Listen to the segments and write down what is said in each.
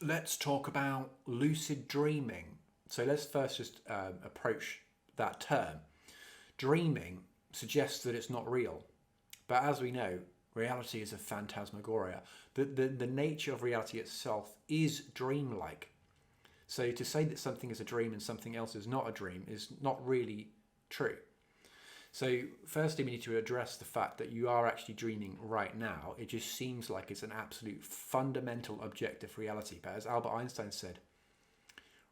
let's talk about lucid dreaming. So let's first just approach that term. Dreaming suggests that it's not real, but as we know, reality is a phantasmagoria. The nature of reality itself is dreamlike. So to say that something is a dream and something else is not a dream is not really true. So firstly, we need to address the fact that you are actually dreaming right now. It just seems like it's an absolute fundamental objective reality. But as Albert Einstein said,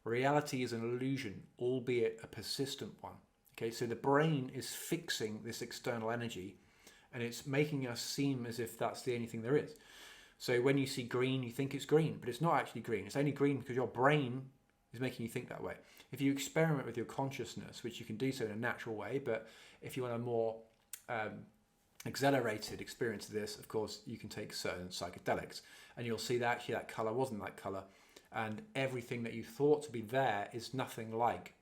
reality is an illusion, albeit a persistent one. Okay, so the brain is fixing this external energy and it's making us seem as if that's the only thing there is. So when you see green, you think it's green, but it's not actually green. It's only green because your brain is making you think that way. If you experiment with your consciousness, which you can do so in a natural way, but if you want a more accelerated experience of this, of course, you can take certain psychedelics and you'll see that actually that color wasn't that color. And everything that you thought to be there is nothing like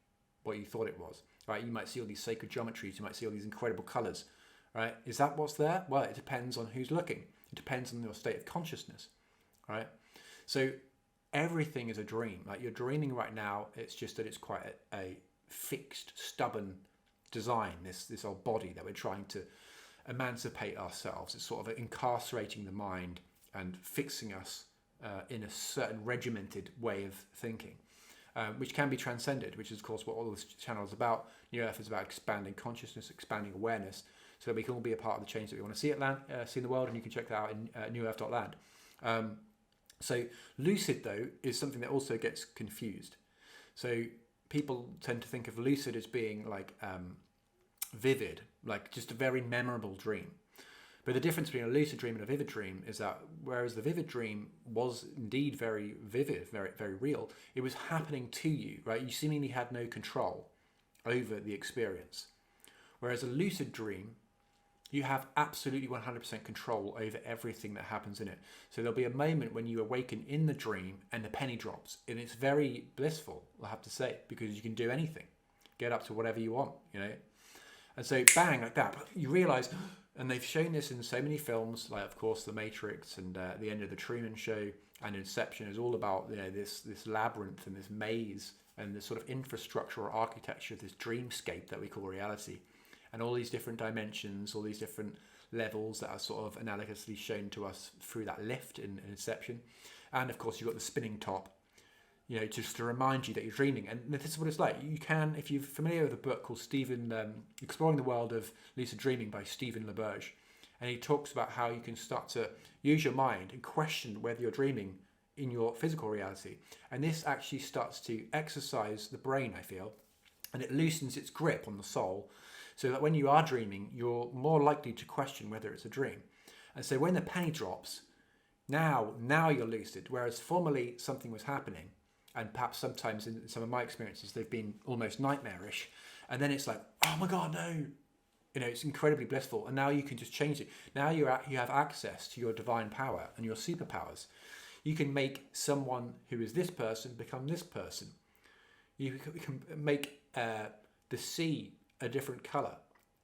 what you thought it was, right? You might see all these sacred geometries, you might see all these incredible colors, right? Is that what's there? Well, it depends on who's looking. It depends on your state of consciousness, right? So everything is a dream. Like you're dreaming right now, it's just that it's quite a fixed, stubborn design, this old body that we're trying to emancipate ourselves. It's sort of incarcerating the mind and fixing us in a certain regimented way of thinking, which can be transcended, which is of course what all this channel is about. New Earth is about expanding consciousness, expanding awareness, so that we can all be a part of the change that we want to see see in the world, and you can check that out in newearth.land. So lucid, though, is something that also gets confused. So people tend to think of lucid as being like vivid, like just a very memorable dream. But the difference between a lucid dream and a vivid dream is that whereas the vivid dream was indeed very vivid, very, very real, it was happening to you, right? You seemingly had no control over the experience. Whereas a lucid dream, you have absolutely 100% control over everything that happens in it. So there'll be a moment when you awaken in the dream and the penny drops. And it's very blissful, I have to say, because you can do anything. Get up to whatever you want, you know. And so bang, like that, you realize, and they've shown this in so many films, like of course The Matrix and The End of the Truman Show and Inception is all about, you know, this labyrinth and this maze and this sort of infrastructure or architecture of this dreamscape that we call reality. And all these different dimensions, all these different levels that are sort of analogously shown to us through that lift in Inception. And of course, you've got the spinning top, you know, just to remind you that you're dreaming. And this is what it's like. You can, if you're familiar with a book called Exploring the World of Lucid Dreaming by Stephen LaBerge, and he talks about how you can start to use your mind and question whether you're dreaming in your physical reality. And this actually starts to exercise the brain, I feel, and it loosens its grip on the soul, so that when you are dreaming, you're more likely to question whether it's a dream. And so when the penny drops, now you're lucid, whereas formerly something was happening, and perhaps sometimes in some of my experiences, they've been almost nightmarish. And then it's like, oh my God, no. You know, it's incredibly blissful. And now you can just change it. Now you have access to your divine power and your superpowers. You can make someone who is this person become this person. You can make the sea a different color.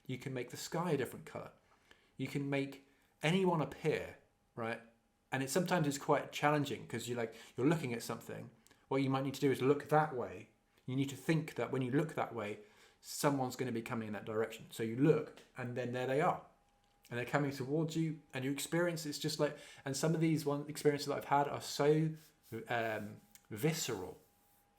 You can make the sky a different color. You can make anyone appear, right? And it sometimes is quite challenging because you're looking at something. What you might need to do is look that way. You need to think that when you look that way, someone's going to be coming in that direction. So you look, and then there they are, and they're coming towards you, and you experience it's just like. And some of these experiences that I've had are so visceral.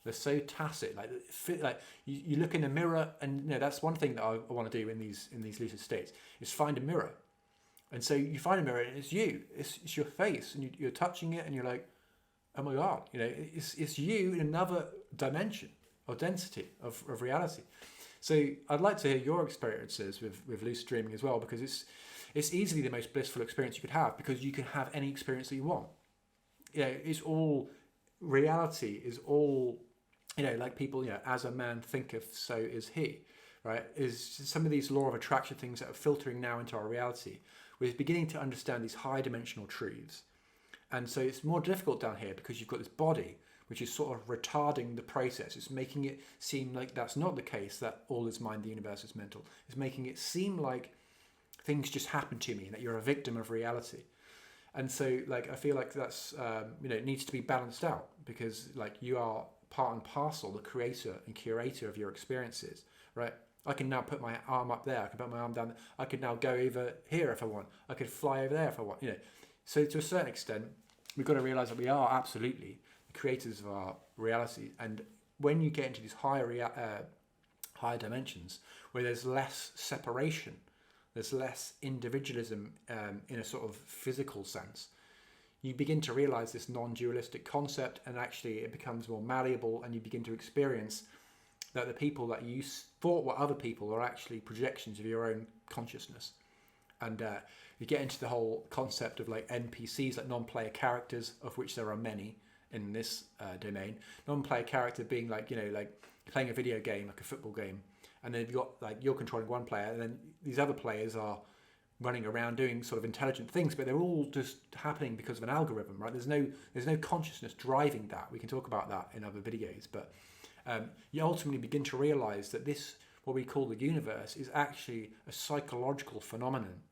They're so tacit. Like you look in the mirror, and you know that's one thing that I want to do in these lucid states is find a mirror. And so you find a mirror, and it's you. It's your face, and you're touching it, and you're like, oh my God, you know, it's you in another dimension or density of reality. So I'd like to hear your experiences with lucid dreaming as well, because it's easily the most blissful experience you could have, because you can have any experience that you want. You know, it's all reality is all, you know, like people, you know, as a man thinketh, so is he, right? Is some of these law of attraction things that are filtering now into our reality. We're beginning to understand these high dimensional truths. And so it's more difficult down here because you've got this body which is sort of retarding the process. It's making it seem like that's not the case, that all is mind, the universe is mental. It's making it seem like things just happen to me and that you're a victim of reality. And so like I feel like that's you know, it needs to be balanced out, because like you are part and parcel the creator and curator of your experiences, right? I can now put my arm up there, I can put my arm down there, I could now go over here if I want, I could fly over there if I want, you know. So to a certain extent, we've got to realize that we are absolutely the creators of our reality. And when you get into these higher dimensions where there's less separation, there's less individualism in a sort of physical sense, you begin to realize this non-dualistic concept, and actually it becomes more malleable, and you begin to experience that the people that you thought were other people are actually projections of your own consciousness. And you get into the whole concept of like NPCs, like non-player characters, of which there are many in this domain. Non-player character being like, you know, like playing a video game, like a football game, and then you've got like you're controlling one player, and then these other players are running around doing sort of intelligent things, but they're all just happening because of an algorithm, right? There's no consciousness driving that. We can talk about that in other videos, but you ultimately begin to realize that this, what we call the universe, is actually a psychological phenomenon,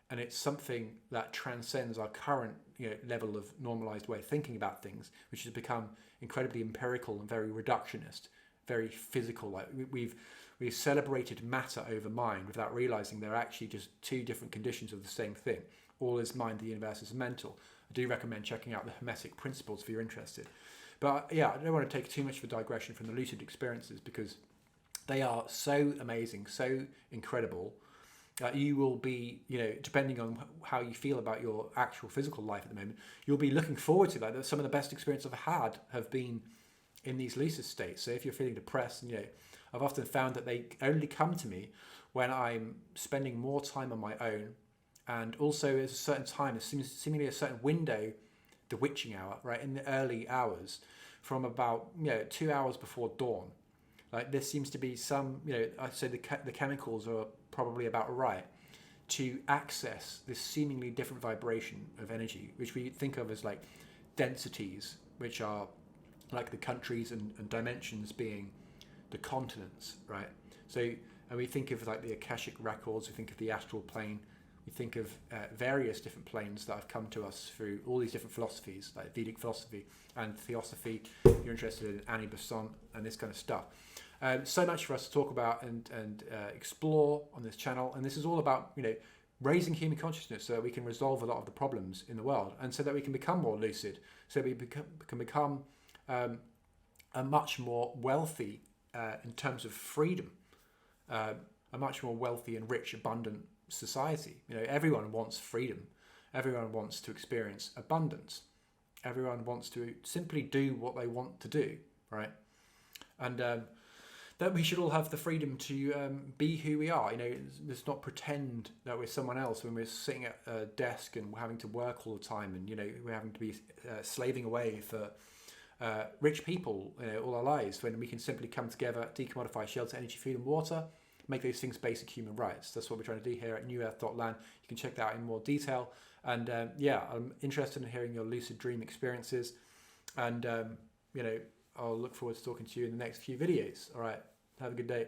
and it's something that transcends our current, you know, level of normalized way of thinking about things, which has become incredibly empirical and very reductionist, very physical. Like we've celebrated matter over mind without realizing they're actually just two different conditions of the same thing. All is mind, the universe is mental. I do recommend checking out the Hermetic Principles if you're interested. But yeah, I don't want to take too much of a digression from the lucid experiences, because they are so amazing, so incredible. You will be, you know, depending on how you feel about your actual physical life at the moment, you'll be looking forward to that. Some of the best experiences I've had have been in these lucid states. So if you're feeling depressed, and, you know, I've often found that they only come to me when I'm spending more time on my own, and also at a certain time, seemingly a certain window, the witching hour, right, in the early hours, from about, you know, 2 hours before dawn. Like there seems to be some, you know, I'd say the chemicals are probably about right to access this seemingly different vibration of energy, which we think of as like densities, which are like the countries and dimensions being the continents, right? So, and we think of like the Akashic records, we think of the astral plane, we think of various different planes that have come to us through all these different philosophies, like Vedic philosophy and theosophy. If you're interested in Annie Besant and this kind of stuff. So much for us to talk about and explore on this channel. And this is all about, you know, raising human consciousness so that we can resolve a lot of the problems in the world, and so that we can become more lucid, so that we can become a much more wealthy, in terms of freedom, a much more wealthy and rich, abundant society. You know, everyone wants freedom. Everyone wants to experience abundance. Everyone wants to simply do what they want to do, right? And that we should all have the freedom to be who we are. You know, let's not pretend that we're someone else when we're sitting at a desk and we're having to work all the time, and, you know, we're having to be slaving away for rich people, you know, all our lives, when we can simply come together, decommodify shelter, energy, food and water, make those things basic human rights. That's what we're trying to do here at newearth.land. You can check that out in more detail. And yeah, I'm interested in hearing your lucid dream experiences. And, you know, I'll look forward to talking to you in the next few videos. All right. Have a good day.